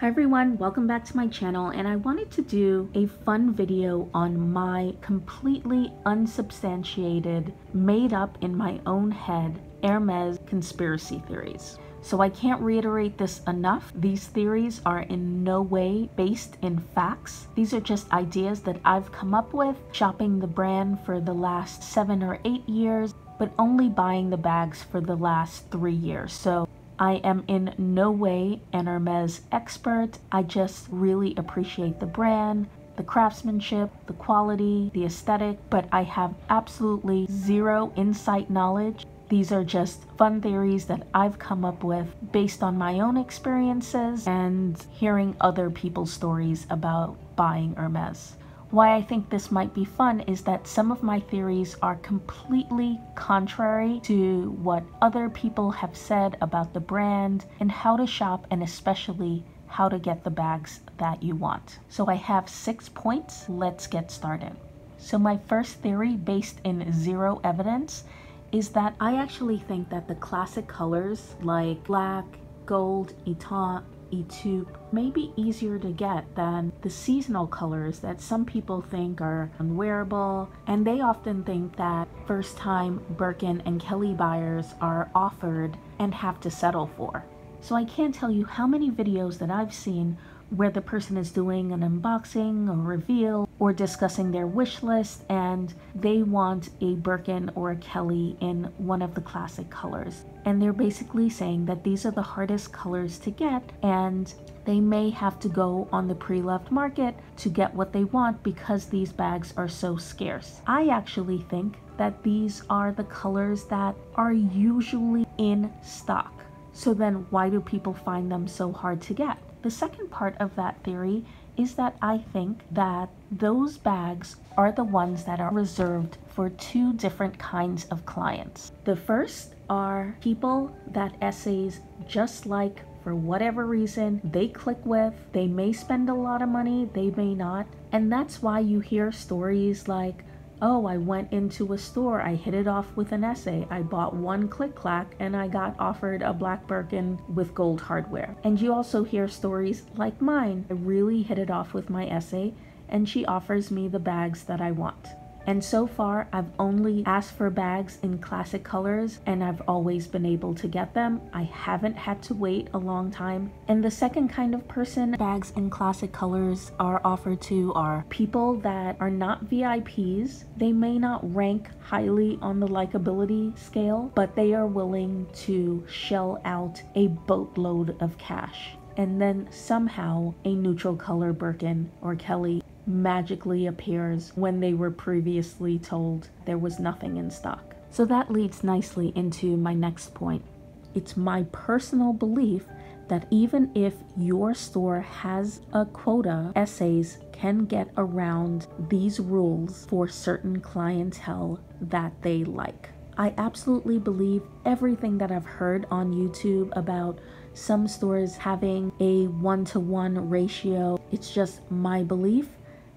Hi everyone, welcome back to my channel, and I wanted to do a fun video on my completely unsubstantiated, made up in my own head, Hermès conspiracy theories. So I can't reiterate this enough. These theories are in no way based in facts. These are just ideas that I've come up with, shopping the brand for the last 7 or 8 years, but only buying the bags for the last 3 years. So I am in no way an Hermès expert. I just really appreciate the brand, the craftsmanship, the quality, the aesthetic, but I have absolutely zero insight knowledge. These are just fun theories that I've come up with based on my own experiences and hearing other people's stories about buying Hermès. Why I think this might be fun is that some of my theories are completely contrary to what other people have said about the brand and how to shop, and especially how to get the bags that you want. So I have 6 points. Let's get started. So my first theory, based in zero evidence, is that I actually think that the classic colors like black, gold, eton, taupe may be easier to get than the seasonal colors that some people think are unwearable, and they often think that first-time Birkin and Kelly buyers are offered and have to settle for. So I can't tell you how many videos that I've seen where the person is doing an unboxing or reveal or discussing their wish list, and they want a Birkin or a Kelly in one of the classic colors. And they're basically saying that these are the hardest colors to get, and they may have to go on the pre-loved market to get what they want because these bags are so scarce. I actually think that these are the colors that are usually in stock. So then why do people find them so hard to get? The second part of that theory is that I think that those bags are the ones that are reserved for 2 different kinds of clients. The first are people that essays just like, for whatever reason, they click with. They may spend a lot of money, they may not. And that's why you hear stories like, oh, I went into a store, I hit it off with an essay, I bought one click-clack, and I got offered a black Birkin with gold hardware. And you also hear stories like mine. I really hit it off with my essay, and she offers me the bags that I want. And so far, I've only asked for bags in classic colors, and I've always been able to get them. I haven't had to wait a long time. And the second kind of person bags in classic colors are offered to are people that are not VIPs. They may not rank highly on the likability scale, but they are willing to shell out a boatload of cash. And then somehow a neutral color Birkin or Kelly magically appears when they were previously told there was nothing in stock. So that leads nicely into my next point. It's my personal belief that even if your store has a quota, essays can get around these rules for certain clientele that they like. I absolutely believe everything that I've heard on YouTube about some stores having a 1-to-1 ratio. It's just my belief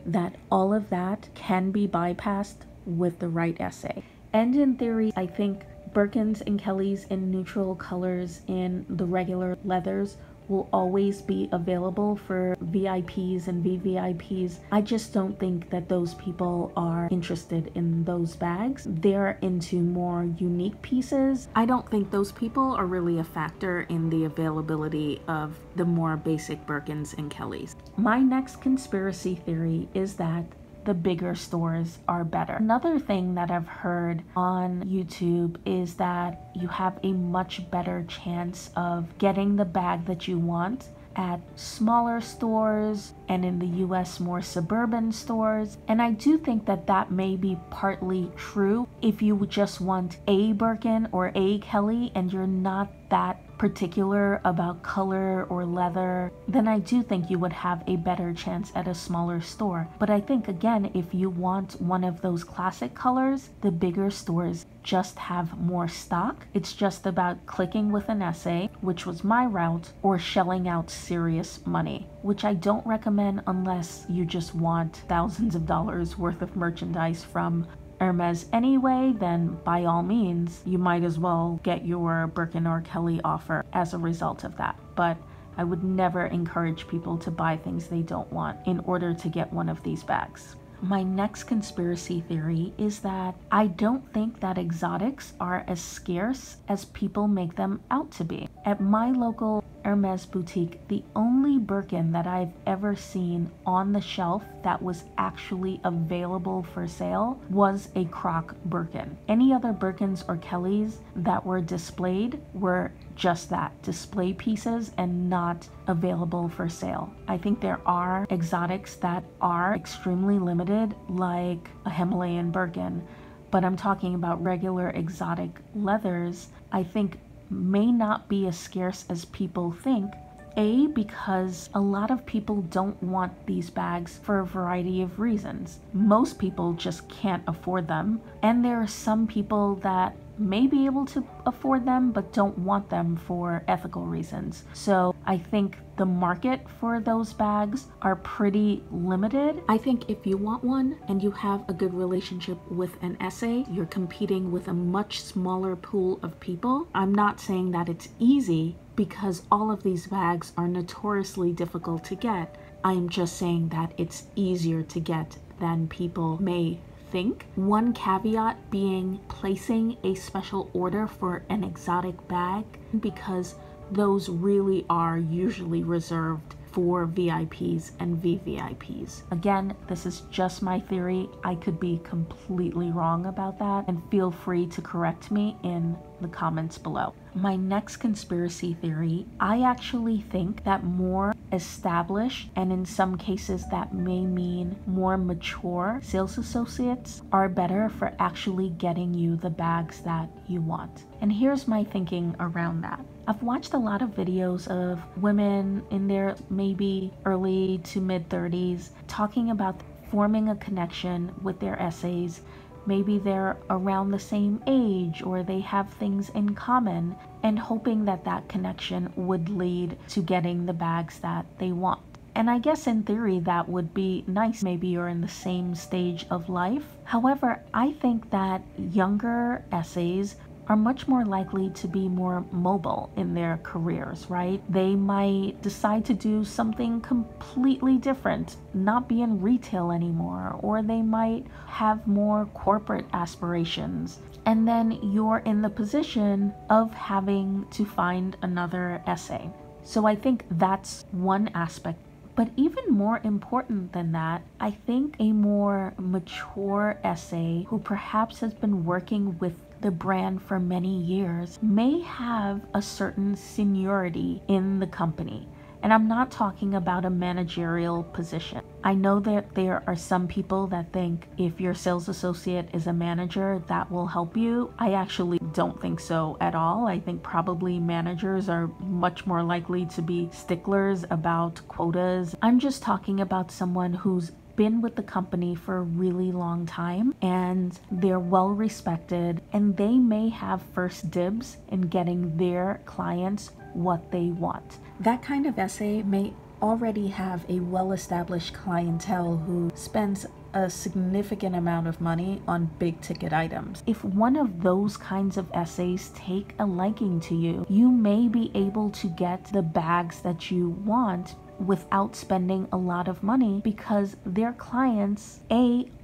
that all of that can be bypassed with the right essay. And in theory, I think Birkins and Kellys in neutral colors in the regular leathers will always be available for VIPs and VVIPs. I just don't think that those people are interested in those bags. They're into more unique pieces. I don't think those people are really a factor in the availability of the more basic Birkins and Kellys. My next conspiracy theory is that the bigger stores are better. Another thing that I've heard on YouTube is that you have a much better chance of getting the bag that you want at smaller stores, and in the US more suburban stores. And I do think that that may be partly true if you just want a Birkin or a Kelly and you're not that particular about color or leather, then I do think you would have a better chance at a smaller store. But I think, again, if you want one of those classic colors, the bigger stores just have more stock. It's just about clicking with an essay, which was my route, or shelling out serious money, which I don't recommend unless you just want thousands of dollars worth of merchandise from Hermès anyway. Then by all means, you might as well get your Birkin or Kelly offer as a result of that. But I would never encourage people to buy things they don't want in order to get one of these bags. My next conspiracy theory is that I don't think that exotics are as scarce as people make them out to be. At my local Hermès boutique, the only Birkin that I've ever seen on the shelf that was actually available for sale was a croc Birkin. Any other Birkins or Kellys that were displayed were just that, display pieces and not available for sale. I think there are exotics that are extremely limited, like a Himalayan Birkin, but I'm talking about regular exotic leathers, I think may not be as scarce as people think. A, because a lot of people don't want these bags for a variety of reasons. Most people just can't afford them, and there are some people that may be able to afford them but don't want them for ethical reasons. So I think the market for those bags are pretty limited. I think if you want one and you have a good relationship with an SA, you're competing with a much smaller pool of people. I'm not saying that it's easy, because all of these bags are notoriously difficult to get. I'm just saying that it's easier to get than people may think. One caveat being placing a special order for an exotic bag, because those really are usually reserved for VIPs and VVIPs. Again, this is just my theory. I could be completely wrong about that, and feel free to correct me in the comments below. My next conspiracy theory, I actually think that more established, and in some cases that may mean more mature, sales associates are better for actually getting you the bags that you want. And here's my thinking around that. I've watched a lot of videos of women in their maybe early to mid 30s talking about forming a connection with their SAs. Maybe they're around the same age or they have things in common, and hoping that that connection would lead to getting the bags that they want. And I guess in theory that would be nice. Maybe you're in the same stage of life. However, I think that younger SAs are much more likely to be more mobile in their careers, right? They might decide to do something completely different, not be in retail anymore, or they might have more corporate aspirations. And then you're in the position of having to find another SA. So I think that's one aspect. But even more important than that, I think a more mature SA who perhaps has been working with the brand for many years may have a certain seniority in the company. And I'm not talking about a managerial position. I know that there are some people that think if your sales associate is a manager, that will help you. I actually don't think so at all. I think probably managers are much more likely to be sticklers about quotas. I'm just talking about someone who's been with the company for a really long time, and they're well respected, and they may have first dibs in getting their clients what they want. That kind of SA may already have a well-established clientele who spends a significant amount of money on big ticket items. If one of those kinds of SAs take a liking to you, you may be able to get the bags that you want without spending a lot of money, because their clients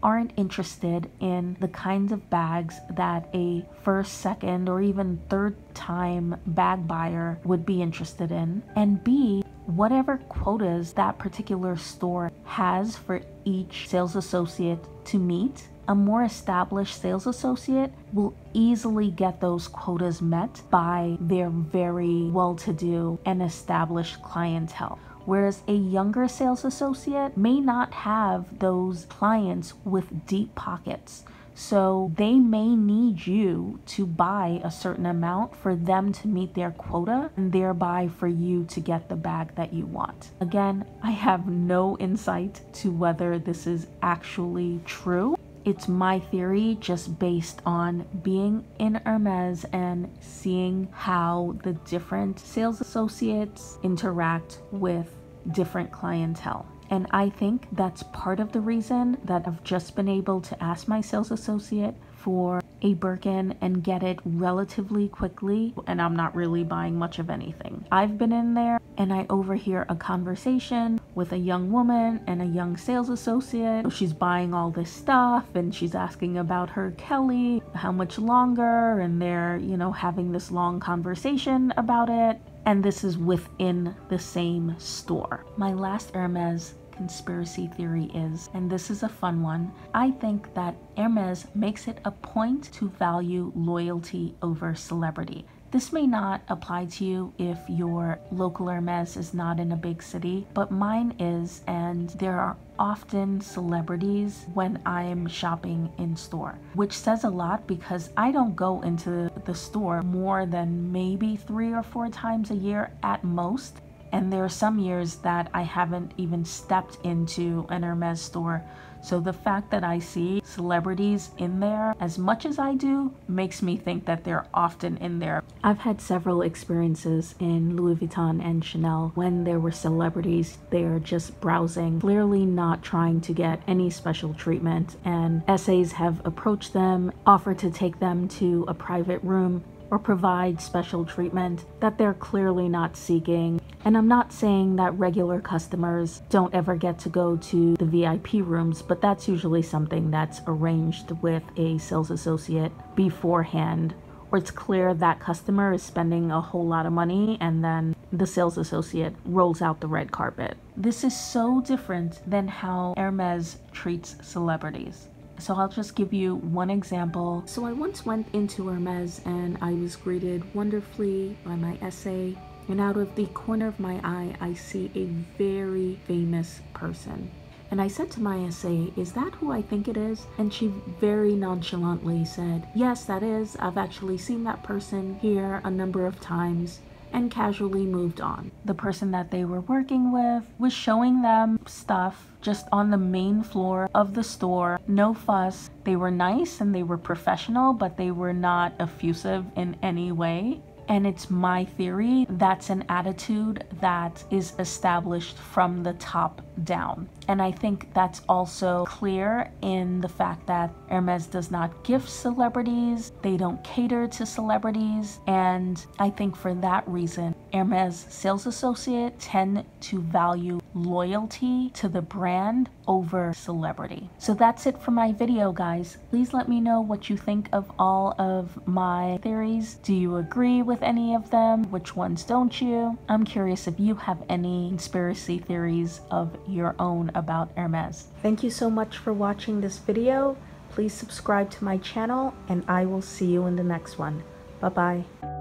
aren't interested in the kinds of bags that a first, second, or even third time bag buyer would be interested in, and B, whatever quotas that particular store has for each sales associate to meet, a more established sales associate will easily get those quotas met by their very well-to-do and established clientele. Whereas a younger sales associate may not have those clients with deep pockets. So they may need you to buy a certain amount for them to meet their quota, and thereby for you to get the bag that you want. Again, I have no insight to whether this is actually true. It's my theory just based on being in Hermès and seeing how the different sales associates interact with different clientele. And I think that's part of the reason that I've just been able to ask my sales associate for a Birkin and get it relatively quickly, and I'm not really buying much of anything. I've been in there and I overhear a conversation with a young woman and a young sales associate. She's buying all this stuff and she's asking about her Kelly, how much longer, and they're, having this long conversation about it. And this is within the same store. My last Hermès conspiracy theory is, and this is a fun one, I think that Hermès makes it a point to value loyalty over celebrity. This may not apply to you if your local Hermès is not in a big city, but mine is, and there are often celebrities when I'm shopping in store, which says a lot because I don't go into the store more than maybe 3 or 4 times a year at most. And there are some years that I haven't even stepped into an Hermès store. So the fact that I see celebrities in there as much as I do makes me think that they're often in there. I've had several experiences in Louis Vuitton and Chanel when there were celebrities there just browsing, clearly not trying to get any special treatment. And SAs have approached them, offered to take them to a private room or provide special treatment that they're clearly not seeking. And I'm not saying that regular customers don't ever get to go to the VIP rooms, but that's usually something that's arranged with a sales associate beforehand, or it's clear that customer is spending a whole lot of money and then the sales associate rolls out the red carpet. This is so different than how Hermès treats celebrities. So I'll just give you one example. So I once went into Hermès and I was greeted wonderfully by my SA. And out of the corner of my eye, I see a very famous person. And I said to my SA, "Is that who I think it is?" And she very nonchalantly said, "Yes, that is. I've actually seen that person here a number of times," and casually moved on. The person that they were working with was showing them stuff just on the main floor of the store. No fuss. They were nice and they were professional, but they were not effusive in any way. And it's my theory that's an attitude that is established from the top down. And I think that's also clear in the fact that Hermès does not gift celebrities, they don't cater to celebrities, and I think for that reason, Hermès sales associates tend to value loyalty to the brand over celebrity. So that's it for my video, guys. Please let me know what you think of all of my theories. Do you agree with any of them? Which ones don't you? I'm curious if you have any conspiracy theories of your own about Hermès. Thank you so much for watching this video. Please subscribe to my channel and I will see you in the next one. Bye-bye.